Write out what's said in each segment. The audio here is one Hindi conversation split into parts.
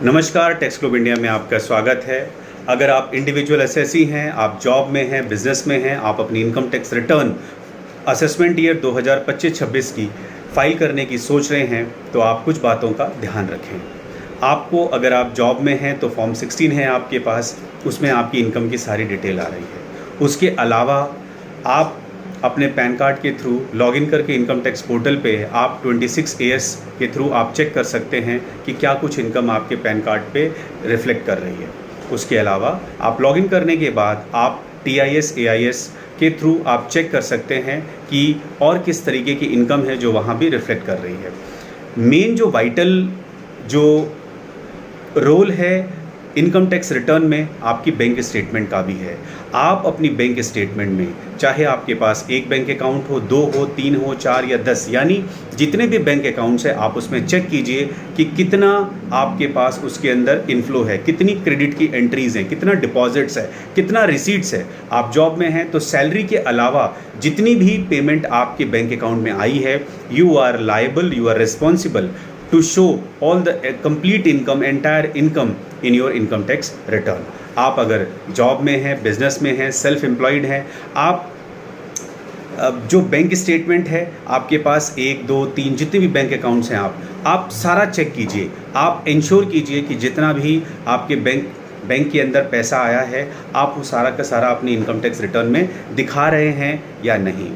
नमस्कार, टैक्स ग्लोब इंडिया में आपका स्वागत है। अगर आप इंडिविजुअल एसएससी हैं, आप जॉब में हैं, बिजनेस में हैं, आप अपनी income tax return assessment year 2025-26 की फ़ाइल करने की सोच रहे हैं तो आप कुछ बातों का ध्यान रखें। आपको अगर आप जॉब में हैं तो फॉर्म 16 है आपके पास, उसमें आपकी इनकम की सारी डिटेल आ रही है। उसके अलावा आप अपने पैन कार्ड के थ्रू लॉगिन करके इनकम टैक्स पोर्टल पे आप 26AS के थ्रू आप चेक कर सकते हैं कि क्या कुछ इनकम आपके पैन कार्ड पे रिफ्लेक्ट कर रही है। उसके अलावा आप लॉगिन करने के बाद आप TIS AIS के थ्रू आप चेक कर सकते हैं कि और किस तरीके की इनकम है जो वहाँ भी रिफ्लेक्ट कर रही है। मेन जो वाइटल जो रोल है इनकम टैक्स रिटर्न में आपकी बैंक स्टेटमेंट का भी है। आप अपनी बैंक स्टेटमेंट में, चाहे आपके पास एक बैंक अकाउंट हो, 2 हो, 3 हो, 4 या 10, यानी जितने भी बैंक अकाउंट्स हैं आप उसमें चेक कीजिए कि कितना आपके पास उसके अंदर इनफ्लो है, कितनी क्रेडिट की एंट्रीज़ हैं, कितना डिपॉजिट्स है, कितना रिसीट्स है। आप जॉब में हैं तो सैलरी के अलावा जितनी भी पेमेंट आपके बैंक अकाउंट में आई है, you are liable, you are responsible to show all the complete income, entire income in your income tax return। आप अगर जॉब में हैं, बिजनेस में हैं, सेल्फ एम्प्लॉयड हैं, आप जो बैंक स्टेटमेंट है आपके पास 1, 2, 3 जितने भी बैंक अकाउंट्स हैं आप सारा चेक कीजिए। आप इंश्योर कीजिए कि जितना भी आपके बैंक के अंदर पैसा आया है आप वो सारा का सारा अपनी इनकम टैक्स रिटर्न में दिखा रहे हैं या नहीं।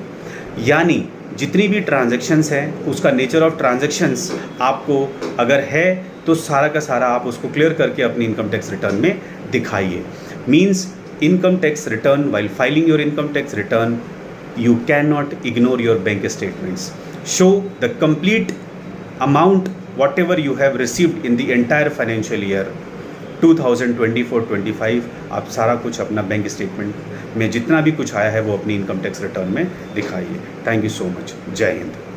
यानी जितनी भी ट्रांजैक्शंस हैं उसका नेचर ऑफ ट्रांजैक्शंस आपको अगर है तो सारा का सारा आप उसको क्लियर करके अपनी इनकम टैक्स रिटर्न में दिखाइए। Means income tax return, while filing your income tax return, you cannot ignore your bank statements. Show the complete amount whatever you have received in the entire financial year 2024-25। आप सारा कुछ अपना बैंक स्टेटमेंट में जितना भी कुछ आया है वो अपनी इनकम टैक्स रिटर्न में दिखाइए। Thank you so much. जय हिंद।